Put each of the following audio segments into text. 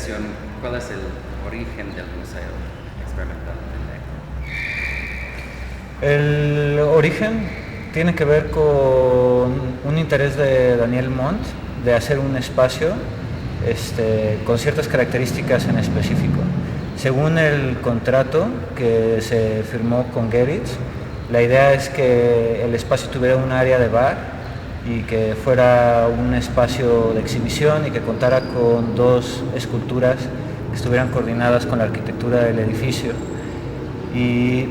investigación, ¿cuál es el origen del Museo Experimental del El Eco? origen tiene que ver con un interés de Daniel Montt de hacer un espacio con ciertas características en específico. Según el contrato que se firmó con Geritz, la idea es que el espacio tuviera un área de bar y que fuera un espacio de exhibición y que contara con 2 esculturas que estuvieran coordinadas con la arquitectura del edificio. Y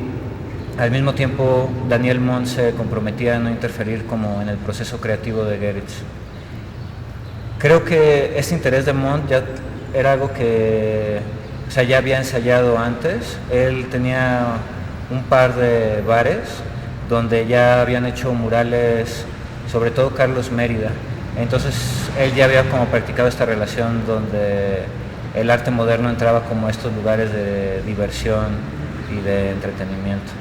al mismo tiempo, Daniel Montt se comprometía a no interferir como en el proceso creativo de Geritz. Creo que este interés de Montt ya era algo que ya había ensayado antes. Él tenía un par de bares donde ya habían hecho murales, sobre todo Carlos Mérida. Entonces él ya había como practicado esta relación donde el arte moderno entraba como a estos lugares de diversión y de entretenimiento.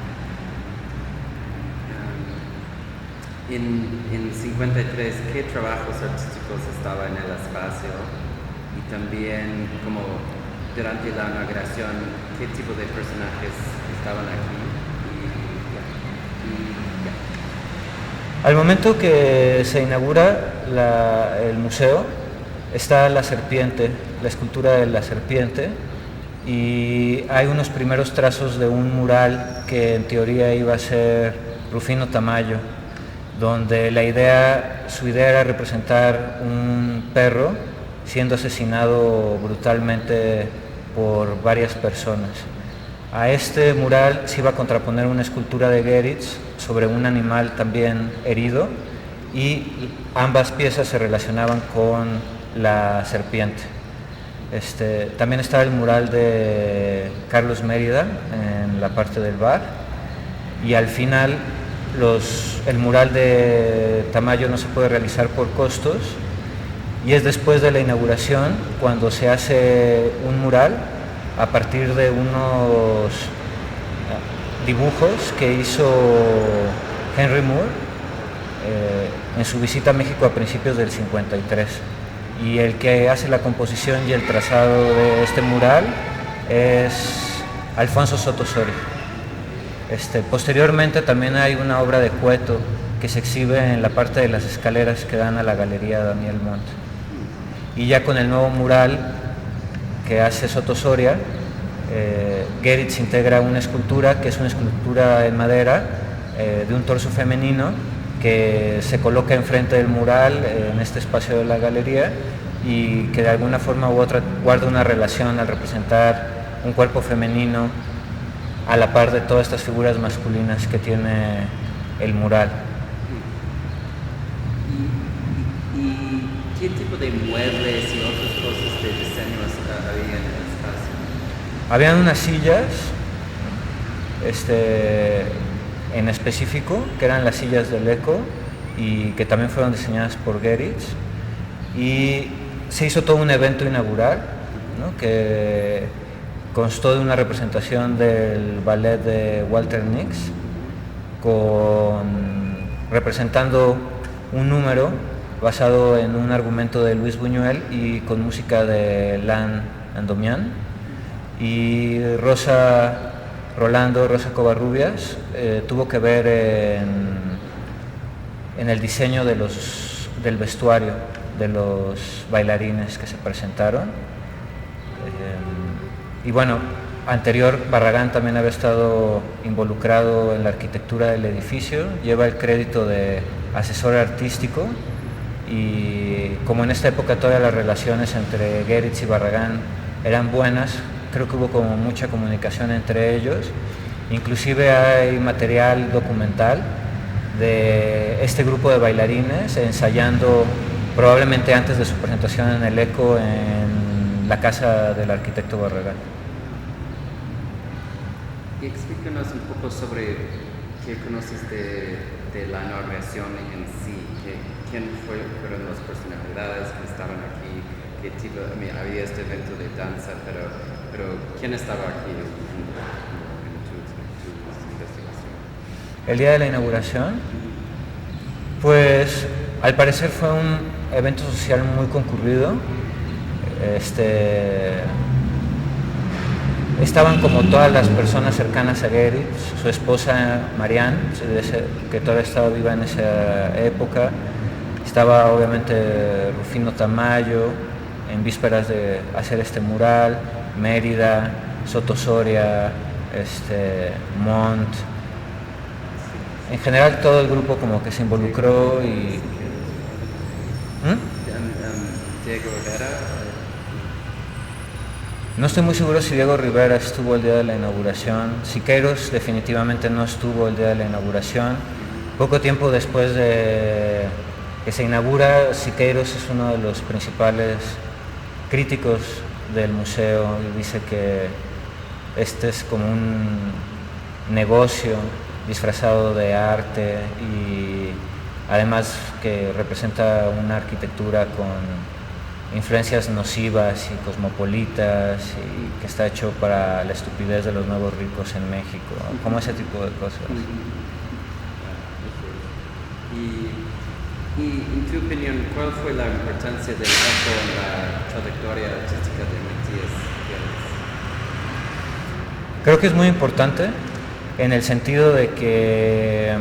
En 53, ¿qué trabajos artísticos estaban en el espacio? Y también, como durante la inauguración, ¿qué tipo de personajes estaban aquí? Al momento que se inaugura el museo, está la serpiente, la escultura de la serpiente, y hay unos primeros trazos de un mural que en teoría iba a ser Rufino Tamayo, donde su idea era representar un perro siendo asesinado brutalmente por varias personas. A este mural se iba a contraponer una escultura de Geritz sobre un animal también herido, y ambas piezas se relacionaban con la serpiente. También estaba el mural de Carlos Mérida en la parte del bar, y al final el mural de Tamayo no se puede realizar por costos, y es después de la inauguración cuando se hace un mural a partir de unos dibujos que hizo Henry Moore en su visita a México a principios del 53. Y el que hace la composición y el trazado de este mural es Alfonso Soto Soria. Posteriormente también hay una obra de Cueto que se exhibe en la parte de las escaleras que dan a la galería Daniel Montt. Y ya con el nuevo mural que hace Soto Soria, Geritz integra una escultura que es una escultura en madera de un torso femenino que se coloca enfrente del mural en este espacio de la galería, y que de alguna forma u otra guarda una relación al representar un cuerpo femenino a la par de todas estas figuras masculinas que tiene el mural. ¿Y qué tipo de muebles y otras cosas de diseño había en el espacio? Habían unas sillas en específico, que eran las sillas del Eco, y que también fueron diseñadas por Geritz, y se hizo todo un evento inaugural, ¿no?, que constó de una representación del ballet de Walter Nix, representando un número basado en un argumento de Luis Buñuel y con música de Lan Andomian. Y Rosa Covarrubias tuvo que ver en el diseño del vestuario de los bailarines que se presentaron. Y bueno, Barragán también había estado involucrado en la arquitectura del edificio, lleva el crédito de asesor artístico, y como en esta época todas las relaciones entre Geritz y Barragán eran buenas, creo que hubo como mucha comunicación entre ellos. Inclusive hay material documental de este grupo de bailarines ensayando probablemente antes de su presentación en el Eco en la casa del arquitecto Barragán. Y explícanos un poco sobre qué conoces de la inauguración en sí, quién fueron las personalidades que estaban aquí, qué tipo, había este evento de danza, pero ¿quién estaba aquí en tu investigación? El día de la inauguración, pues al parecer fue un evento social muy concurrido. estaban como todas las personas cercanas a Geritz, su esposa Marianne, que todavía estaba viva en esa época, estaba obviamente Rufino Tamayo, en vísperas de hacer este mural, Mérida, Soto Soria, Montt. En general todo el grupo como que se involucró y... Diego Rivera. No estoy muy seguro si Diego Rivera estuvo el día de la inauguración. Siqueiros definitivamente no estuvo el día de la inauguración. Poco tiempo después de que se inaugura, Siqueiros es uno de los principales críticos del museo y dice que este es como un negocio disfrazado de arte y además que representa una arquitectura con influencias nocivas y cosmopolitas y que está hecho para la estupidez de los nuevos ricos en México, como ese tipo de cosas. Y en tu opinión, ¿cuál fue la importancia del eco en la trayectoria artística de Matías Geritz? Creo que es muy importante en el sentido de que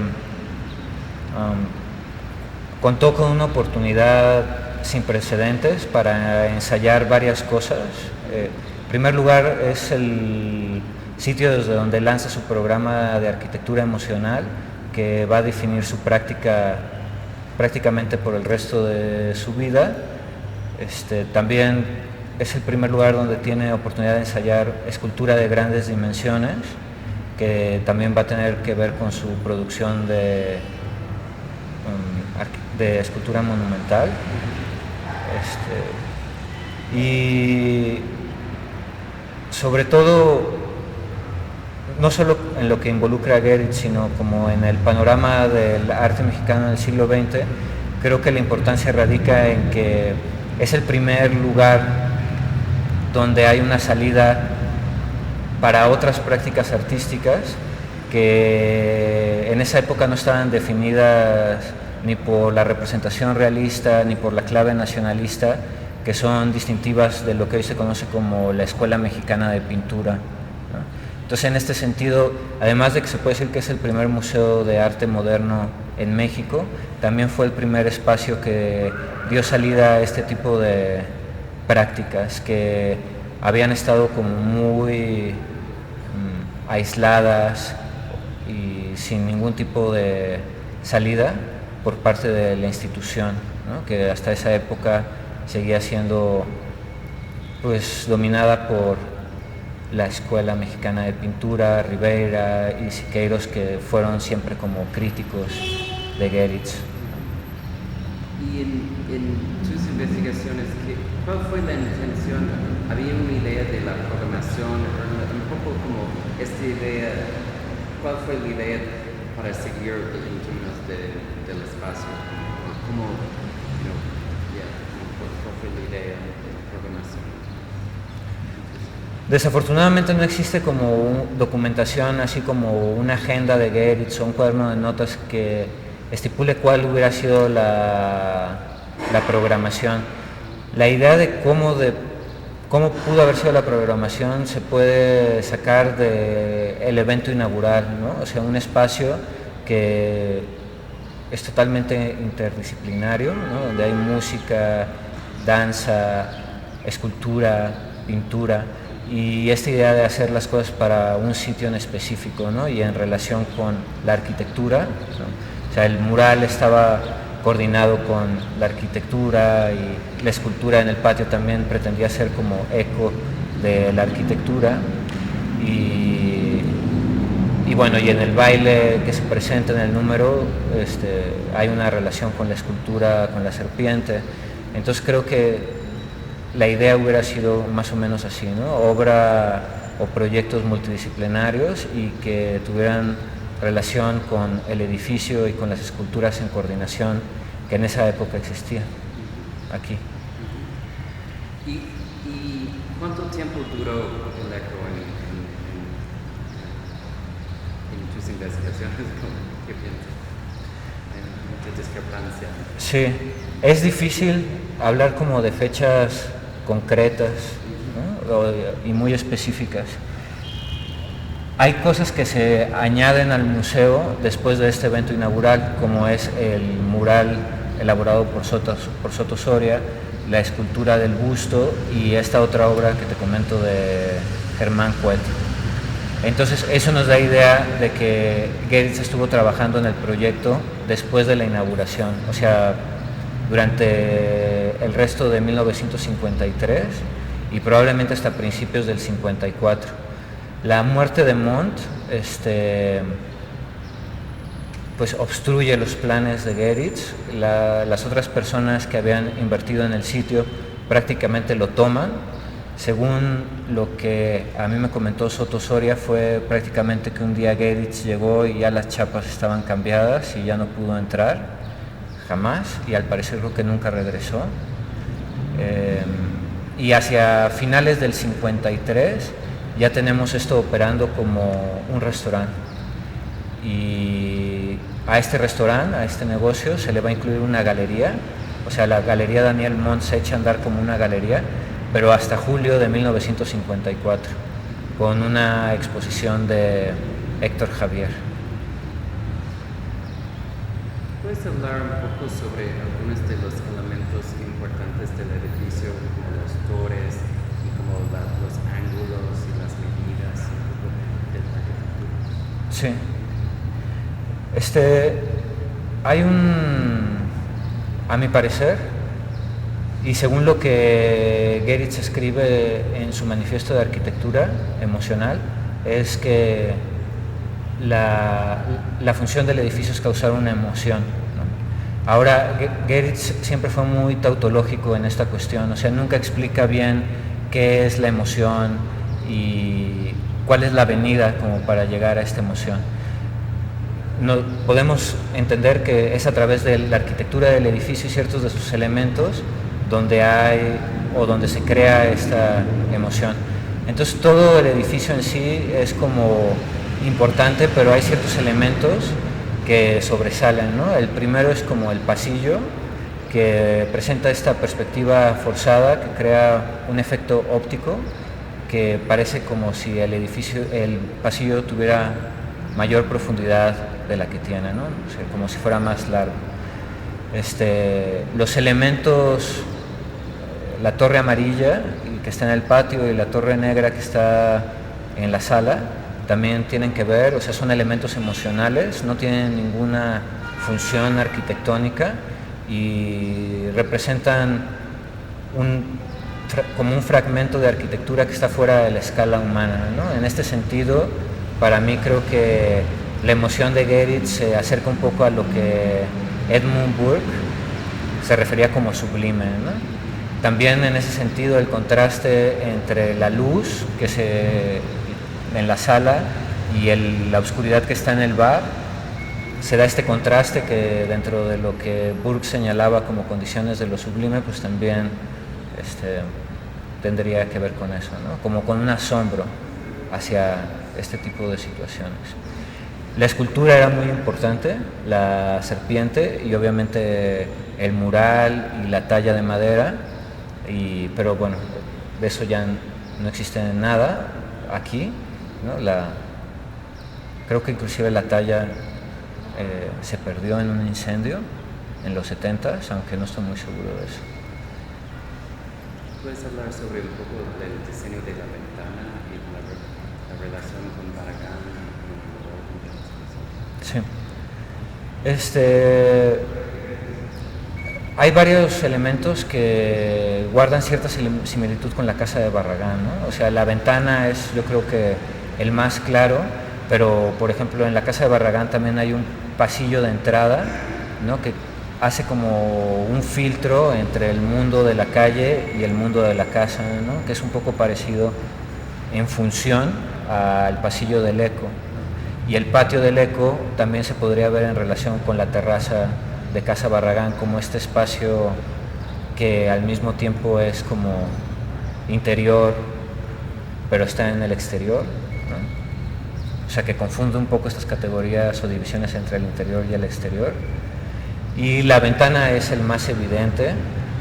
contó con una oportunidad sin precedentes para ensayar varias cosas. En primer lugar, es el sitio desde donde lanza su programa de arquitectura emocional, que va a definir su práctica prácticamente por el resto de su vida. También es el primer lugar donde tiene oportunidad de ensayar escultura de grandes dimensiones, que también va a tener que ver con su producción de escultura monumental. Y sobre todo, no solo en lo que involucra a Geritz, sino como en el panorama del arte mexicano del siglo XX, creo que la importancia radica en que es el primer lugar donde hay una salida para otras prácticas artísticas que en esa época no estaban definidas ni por la representación realista ni por la clave nacionalista, que son distintivas de lo que hoy se conoce como la Escuela Mexicana de Pintura, ¿no? Entonces, en este sentido, además de que se puede decir que es el primer museo de arte moderno en México, también fue el primer espacio que dio salida a este tipo de prácticas que habían estado como muy aisladas y sin ningún tipo de salida por parte de la institución, ¿no? Que hasta esa época seguía siendo pues dominada por la Escuela Mexicana de Pintura, Rivera y Siqueiros, que fueron siempre como críticos de Geritz. Y en tus investigaciones, ¿cuál fue la intención? ¿Había una idea de la programación? Un poco como esta idea, ¿cuál fue la idea para seguir en términos del espacio? ¿Cómo, cuál fue la idea de la programación? Desafortunadamente no existe como documentación, así como una agenda de Geritz o un cuaderno de notas que estipule cuál hubiera sido la programación. La idea de cómo pudo haber sido la programación se puede sacar del evento inaugural, ¿no? O sea, un espacio que es totalmente interdisciplinario, ¿no? Donde hay música, danza, escultura, pintura, y esta idea de hacer las cosas para un sitio en específico, ¿no? Y en relación con la arquitectura, ¿no? O sea, el mural estaba coordinado con la arquitectura y la escultura en el patio también pretendía ser como eco de la arquitectura y bueno, y en el baile que se presenta en el número hay una relación con la escultura, con la serpiente. Entonces creo que la idea hubiera sido más o menos así, ¿no? Obra o proyectos multidisciplinarios y que tuvieran relación con el edificio y con las esculturas en coordinación que en esa época existían aquí. ¿Y cuánto tiempo duró el eco en tus investigaciones? ¿Qué piensas? ¿Hay mucha discrepancia? Sí, es difícil hablar como de fechas concretas, ¿no? Y muy específicas. Hay cosas que se añaden al museo después de este evento inaugural, como es el mural elaborado por Soto Soria, la escultura del busto y esta otra obra que te comento de Germán Cuet. Entonces eso nos da idea de que Geritz estuvo trabajando en el proyecto después de la inauguración, o sea, durante el resto de 1953 y probablemente hasta principios del 54. La muerte de Montt pues obstruye los planes de Geritz. Las otras personas que habían invertido en el sitio prácticamente lo toman. Según lo que a mí me comentó Soto Soria, fue prácticamente que un día Geritz llegó y ya las chapas estaban cambiadas y ya no pudo entrar jamás, y al parecer creo que nunca regresó. Y hacia finales del 53 ya tenemos esto operando como un restaurante, y a este restaurante, a este negocio, se le va a incluir una galería, o sea, la Galería Daniel Montt se echa a andar como una galería, pero hasta julio de 1954, con una exposición de Héctor Javier. ¿Puedes hablar un poco sobre algunos de los elementos importantes del edificio, como los torres y como los ángulos y las medidas de la arquitectura? Sí. Hay a mi parecer, y según lo que Geritz escribe en su manifiesto de arquitectura emocional, es que la función del edificio es causar una emoción, ¿no? Ahora, Geritz siempre fue muy tautológico en esta cuestión, o sea, nunca explica bien qué es la emoción y cuál es la avenida como para llegar a esta emoción. No, podemos entender que es a través de la arquitectura del edificio y ciertos de sus elementos donde hay o donde se crea esta emoción. Entonces todo el edificio en sí es como importante, pero hay ciertos elementos que sobresalen, ¿no? El primero es como el pasillo, que presenta esta perspectiva forzada que crea un efecto óptico que parece como si el pasillo tuviera mayor profundidad de la que tiene, ¿no? O sea, como si fuera más largo. Los elementos, la torre amarilla que está en el patio y la torre negra que está en la sala, también tienen que ver, o sea, son elementos emocionales, no tienen ninguna función arquitectónica y representan como un fragmento de arquitectura que está fuera de la escala humana, ¿no? En este sentido, para mí creo que la emoción de Geritz se acerca un poco a lo que Edmund Burke se refería como sublime, ¿no? También en ese sentido el contraste entre la luz en la sala y la oscuridad que está en el bar, se da este contraste que dentro de lo que Burke señalaba como condiciones de lo sublime, pues también tendría que ver con eso, ¿no? Como con un asombro hacia este tipo de situaciones. La escultura era muy importante, la serpiente y obviamente el mural y la talla de madera, pero bueno, de eso ya no existe nada aquí, ¿no? Creo que inclusive la talla se perdió en un incendio en los 70s, aunque no estoy muy seguro de eso. ¿Puedes hablar sobre un poco del diseño de la ventana y la relación con Barragán? Sí. Hay varios elementos que guardan cierta similitud con la casa de Barragán, ¿no? O sea, la ventana es, yo creo que el más claro, pero por ejemplo en la casa de Barragán también hay un pasillo de entrada, ¿no? Que hace como un filtro entre el mundo de la calle y el mundo de la casa, ¿no? Que es un poco parecido en función al pasillo del Eco. Y el patio del Eco también se podría ver en relación con la terraza de Casa Barragán como este espacio que al mismo tiempo es como interior, pero está en el exterior, ¿no? O sea, que confunde un poco estas categorías o divisiones entre el interior y el exterior. Y la ventana es el más evidente,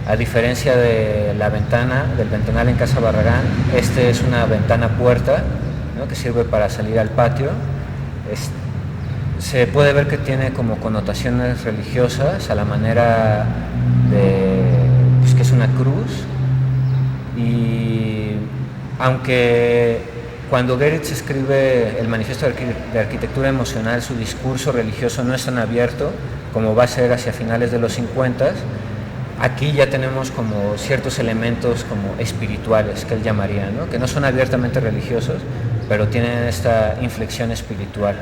A diferencia de la ventana, del ventanal en Casa Barragán, este es una ventana puerta, ¿no?, que sirve para salir al patio. Se puede ver que tiene como connotaciones religiosas a la manera de, pues, que es una cruz. Y aunque cuando Geritz escribe el Manifiesto de Arquitectura Emocional, su discurso religioso no es tan abierto como va a ser hacia finales de los 50, aquí ya tenemos como ciertos elementos como espirituales que él llamaría, ¿no?, que no son abiertamente religiosos, pero tienen esta inflexión espiritual.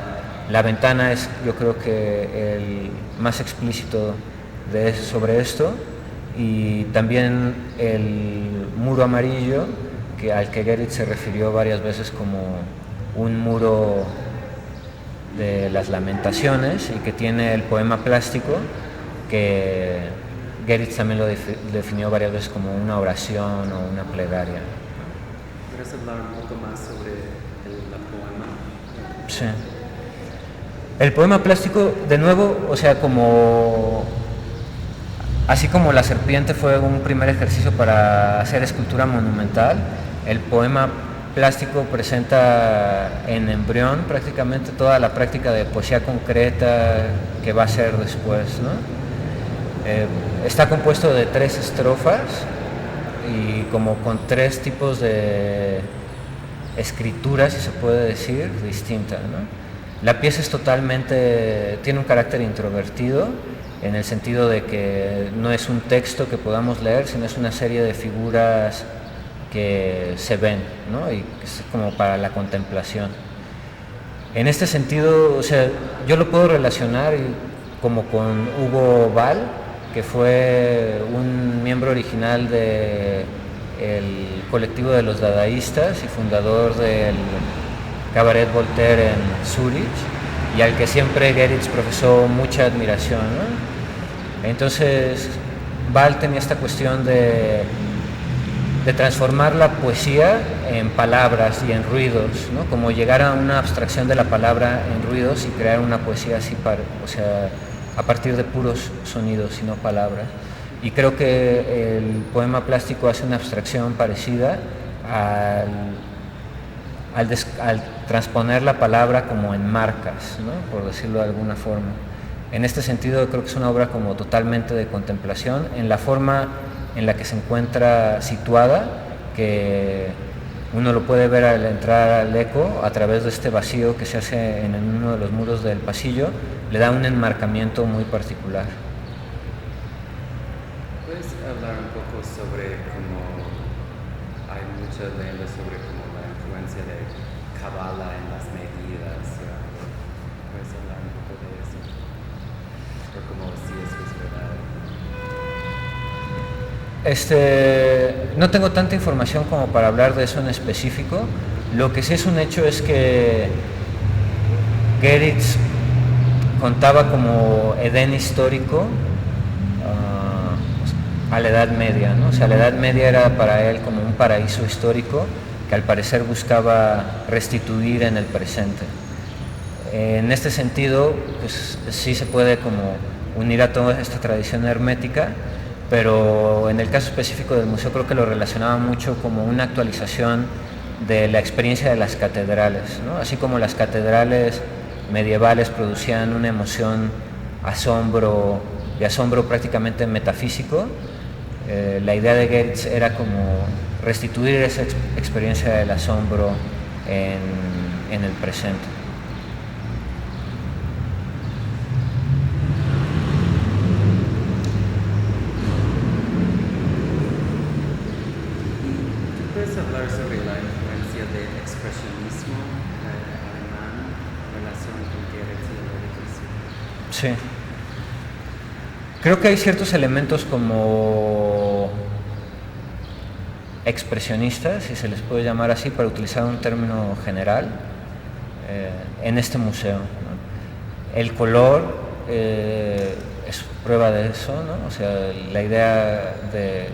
La ventana es, yo creo que el más explícito sobre esto, y también el muro amarillo, al que Geritz se refirió varias veces como un muro de las lamentaciones, y que tiene el poema plástico, que Geritz también lo definió varias veces como una oración o una plegaria. ¿Puedes hablar un poco más sobre el poema? Sí. El poema plástico, de nuevo, o sea, así como la serpiente fue un primer ejercicio para hacer escultura monumental, el poema plástico presenta en embrión prácticamente toda la práctica de poesía concreta que va a ser después, ¿no? Está compuesto de 3 estrofas y como con 3 tipos de escritura, si se puede decir, distinta, ¿no? La pieza tiene un carácter introvertido, en el sentido de que no es un texto que podamos leer, sino es una serie de figuras que se ven, ¿no?, y es como para la contemplación. En este sentido, o sea, yo lo puedo relacionar como con Hugo Ball, que fue un miembro original del colectivo de los dadaístas y fundador del Cabaret Voltaire en Zúrich, y al que siempre Geritz profesó mucha admiración, ¿no? Entonces, Ball tenía esta cuestión de transformar la poesía en palabras y en ruidos, ¿no?, como llegar a una abstracción de la palabra en ruidos y crear una poesía así, o sea, a partir de puros sonidos y no palabras. Y creo que el poema plástico hace una abstracción parecida al transponer la palabra como en marcas, ¿no?, por decirlo de alguna forma. En este sentido, creo que es una obra como totalmente de contemplación, en la forma en la que se encuentra situada, que uno lo puede ver al entrar al eco a través de este vacío que se hace en uno de los muros del pasillo, le da un enmarcamiento muy particular. ¿Puedes hablar un poco sobre cómo hay muchas leyendas sobre cómo la influencia de Kabbalah en las medidas? ¿Puedes hablar un poco de eso? O como si eso es verdad. No tengo tanta información como para hablar de eso en específico. Lo que sí es un hecho es que Geritz contaba como Edén histórico a la Edad Media, ¿no? O sea, la Edad Media era para él como un paraíso histórico que al parecer buscaba restituir en el presente. En este sentido, pues sí se puede como unir a toda esta tradición hermética, pero en el caso específico del museo creo que lo relacionaba mucho como una actualización de la experiencia de las catedrales, ¿no? Así como las catedrales medievales producían una emoción de asombro prácticamente metafísico, la idea de Geritz era como restituir esa experiencia del asombro en el presente. ¿Puedes hablar sobre la influencia del expresionismo alemán en relación con Geritz y el edificio? Sí. Creo que hay ciertos elementos como expresionistas, si se les puede llamar así, para utilizar un término general, en este museo, ¿no? El color es prueba de eso, ¿no? O sea, la idea de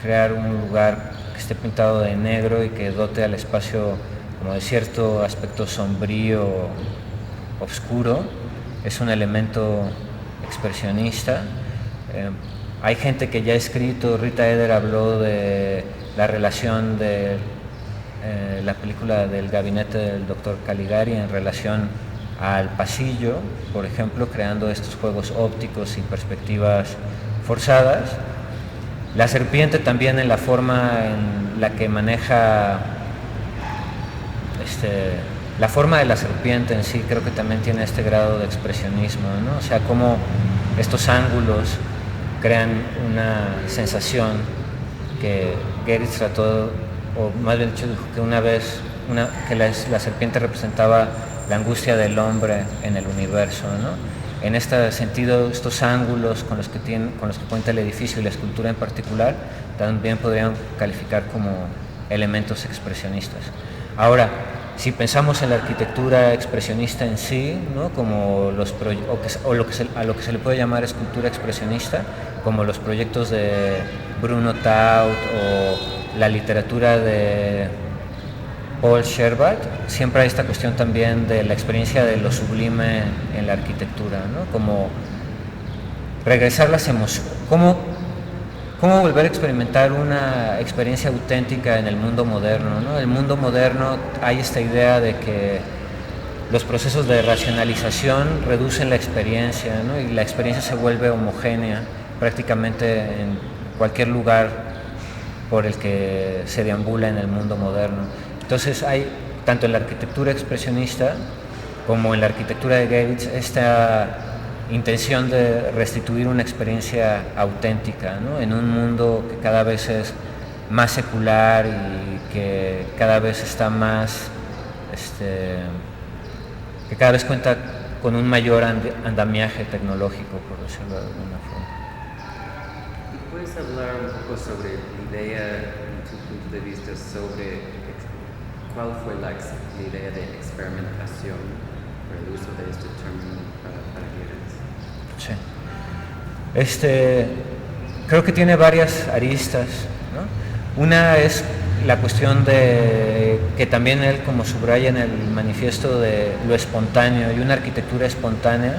crear un lugar que esté pintado de negro y que dote al espacio como de cierto aspecto sombrío, oscuro, es un elemento expresionista. hay gente que ya ha escrito, Rita Eder habló de la relación de la película del gabinete del doctor Caligari en relación al pasillo, por ejemplo, creando estos juegos ópticos y perspectivas forzadas. La serpiente también en la forma en la que maneja la forma de la serpiente en sí, creo que también tiene este grado de expresionismo, ¿no? O sea, cómo estos ángulos crean una sensación que Geritz trató, o más bien dicho, dijo que una vez que la serpiente representaba la angustia del hombre en el universo, ¿no? En este sentido, estos ángulos con los que cuenta el edificio y la escultura en particular también podrían calificar como elementos expresionistas. Ahora, si pensamos en la arquitectura expresionista en sí, ¿no? Como a lo que se le puede llamar escultura expresionista, como los proyectos de Bruno Taut o la literatura de Paul Sherbak, siempre hay esta cuestión también de la experiencia de lo sublime en la arquitectura, ¿no? Como regresar las emociones, cómo volver a experimentar una experiencia auténtica en el mundo moderno, ¿no? El mundo moderno, hay esta idea de que los procesos de racionalización reducen la experiencia, ¿no? Y la experiencia se vuelve homogénea prácticamente en cualquier lugar por el que se deambula en el mundo moderno. Entonces hay, tanto en la arquitectura expresionista como en la arquitectura de Geritz, esta intención de restituir una experiencia auténtica, ¿no? En un mundo que cada vez es más secular y que cada vez está más, que cada vez cuenta con un mayor andamiaje tecnológico, por decirlo de alguna forma. ¿Y puedes hablar un poco sobre la idea, en tu punto de vista, sobre cuál fue la idea de experimentación o el uso de este término para Geritz? Sí. Creo que tiene varias aristas, ¿no? Una es la cuestión de que también él, como subraya en el manifiesto, de lo espontáneo y una arquitectura espontánea,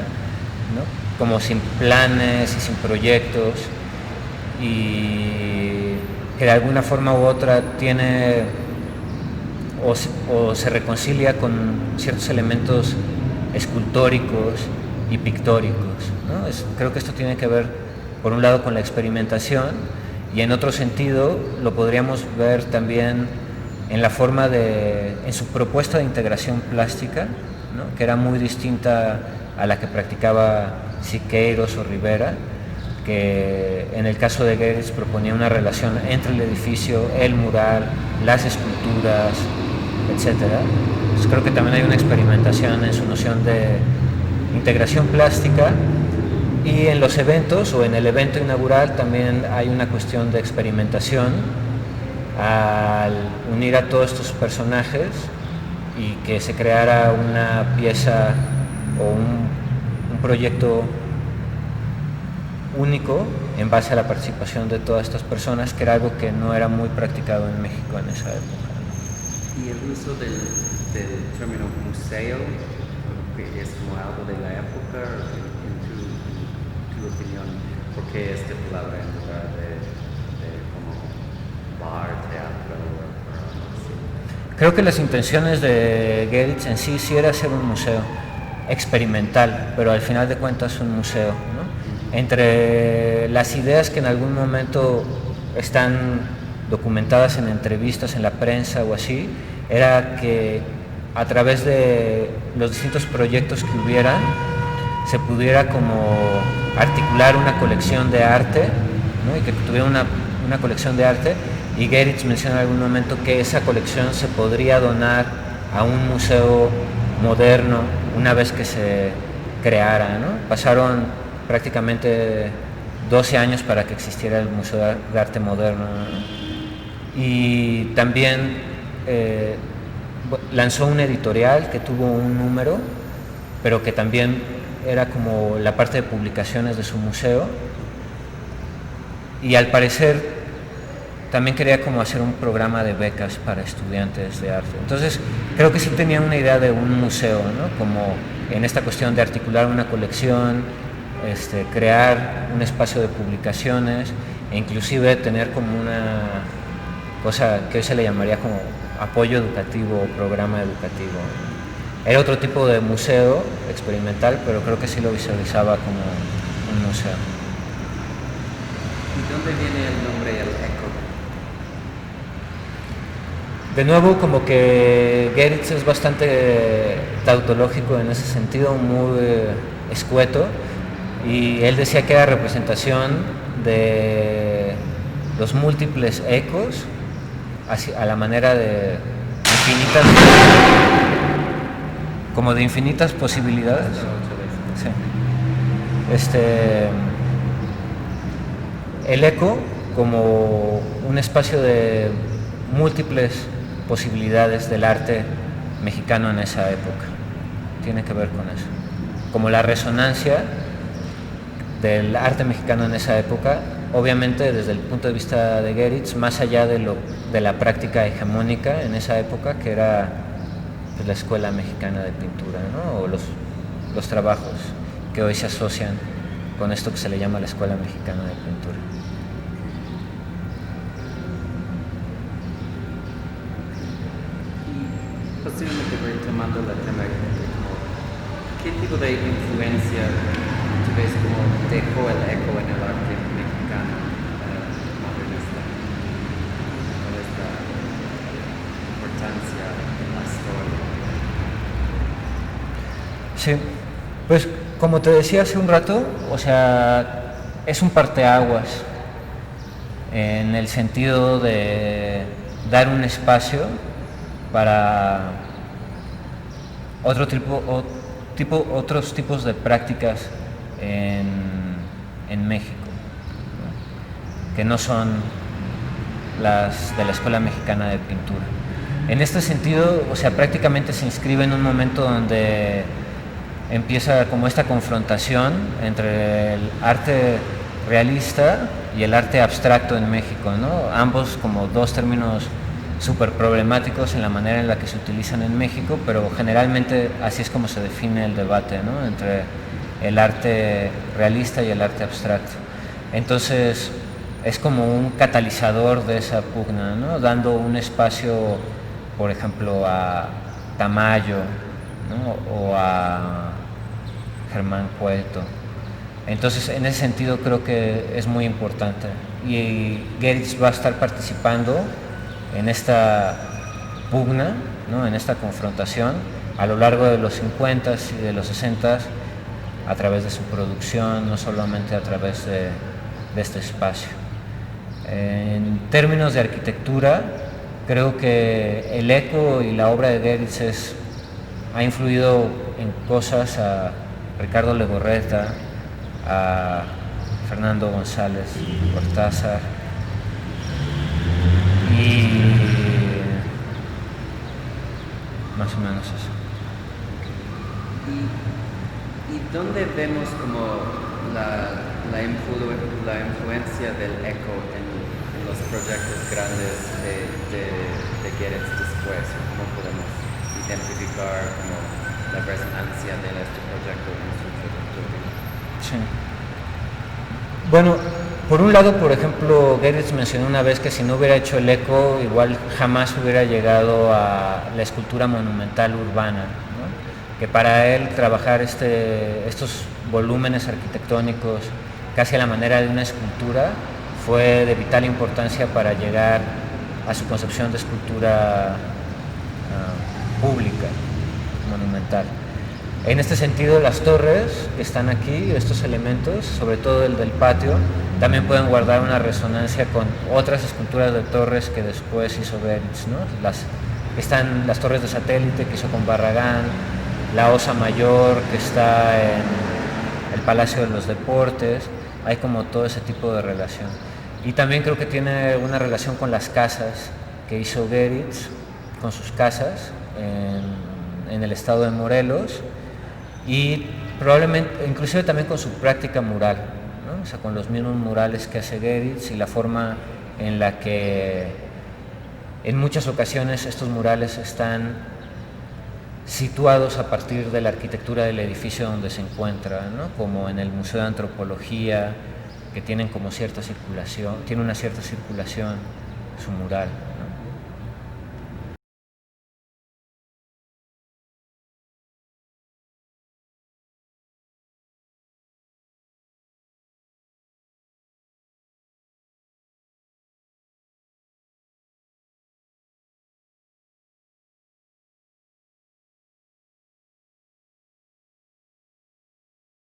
¿no? Como sin planes y sin proyectos, y que de alguna forma u otra tiene o se reconcilia con ciertos elementos escultóricos y pictóricos, ¿no? Creo que esto tiene que ver, por un lado, con la experimentación, y en otro sentido lo podríamos ver también en la forma en su propuesta de integración plástica, ¿no? Que era muy distinta a la que practicaba Siqueiros o Rivera, que en el caso de Geritz proponía una relación entre el edificio, el mural, las esculturas, etc. Entonces creo que también hay una experimentación en su noción de integración plástica, y en los eventos o en el evento inaugural también hay una cuestión de experimentación al unir a todos estos personajes y que se creara una pieza o un proyecto único en base a la participación de todas estas personas, que era algo que no era muy practicado en México en esa época. Y el uso del término museo, que es como algo de la época, en tu opinión, ¿por qué esta palabra en lugar de como bar, teatro o algo así? Creo que las intenciones de Geritz en sí era ser un museo experimental, pero al final de cuentas un museo, ¿no? Entre las ideas que en algún momento están documentadas en entrevistas en la prensa o así, era que a través de los distintos proyectos que hubiera se pudiera como articular una colección de arte, ¿no? Y que tuviera una colección de arte, y Geritz menciona en algún momento que esa colección se podría donar a un museo moderno una vez que se creara, ¿no? Pasaron prácticamente 12 años para que existiera el Museo de Arte Moderno, ¿no? Y también lanzó un editorial que tuvo un número, pero que también era como la parte de publicaciones de su museo, y al parecer también quería como hacer un programa de becas para estudiantes de arte. Entonces creo que sí tenía una idea de un museo, ¿no? Como en esta cuestión de articular una colección, crear un espacio de publicaciones e inclusive tener como una cosa que hoy se le llamaría como apoyo educativo o programa educativo. Era otro tipo de museo experimental, pero creo que sí lo visualizaba como un museo. ¿Y dónde viene el nombre el eco? De nuevo, como que Geritz es bastante tautológico en ese sentido, muy escueto, y él decía que era representación de los múltiples ecos a la manera de infinitas, como de infinitas posibilidades. Sí. El eco como un espacio de múltiples posibilidades del arte mexicano en esa época. Tiene que ver con eso. Como la resonancia del arte mexicano en esa época, obviamente desde el punto de vista de Geritz, más allá de la práctica hegemónica en esa época, que era pues, la Escuela Mexicana de Pintura, ¿no? O los trabajos que hoy se asocian con esto que se le llama la Escuela Mexicana de Pintura. Posiblemente retomando el tema, ¿qué tipo de influencia tú ves como dejó el eco en el arte mexicano modernista? ¿Cuál es la importancia en la historia? Sí, pues como te decía hace un rato, o sea, es un parteaguas en el sentido de dar un espacio para otros tipos de prácticas en México, ¿no? Que no son las de la Escuela Mexicana de Pintura. En este sentido, o sea, prácticamente se inscribe en un momento donde empieza como esta confrontación entre el arte realista y el arte abstracto en México, ¿no? Ambos como dos términos súper problemáticos en la manera en la que se utilizan en México, pero generalmente así es como se define el debate, ¿no? Entre el arte realista y el arte abstracto. Entonces es como un catalizador de esa pugna, ¿no? Dando un espacio, por ejemplo, a Tamayo, ¿no? O a Germán Cueto. Entonces, en ese sentido creo que es muy importante. Y Geritz va a estar participando en esta pugna, ¿no? En esta confrontación a lo largo de los 50s y de los 60s a través de su producción, no solamente a través de este espacio. En términos de arquitectura, creo que el eco y la obra de Geritz ha influido en cosas a Ricardo Legorreta, a Fernando González Cortázar y más o menos eso. ¿Y dónde vemos como la influencia del eco en los proyectos grandes de Geritz después? ¿Cómo podemos identificar como la resonancia de este proyecto en su trayectoria? Sí. Bueno, por un lado, por ejemplo, Geritz mencionó una vez que si no hubiera hecho el eco, igual jamás hubiera llegado a la escultura monumental urbana, ¿no? Que para él trabajar estos volúmenes arquitectónicos casi a la manera de una escultura fue de vital importancia para llegar a su concepción de escultura pública, monumental. En este sentido, las torres que están aquí, estos elementos, sobre todo el del patio, también pueden guardar una resonancia con otras esculturas de torres que después hizo Geritz, ¿no? Están las torres de satélite que hizo con Barragán, la Osa Mayor que está en el Palacio de los Deportes, hay como todo ese tipo de relación. Y también creo que tiene una relación con las casas que hizo Geritz, con sus casas en el estado de Morelos, y probablemente, inclusive también con su práctica mural, ¿no? O sea, con los mismos murales que hace Geritz y la forma en la que en muchas ocasiones estos murales están situados a partir de la arquitectura del edificio donde se encuentra, ¿no? Como en el Museo de Antropología, que tienen como cierta circulación, tiene una cierta circulación su mural.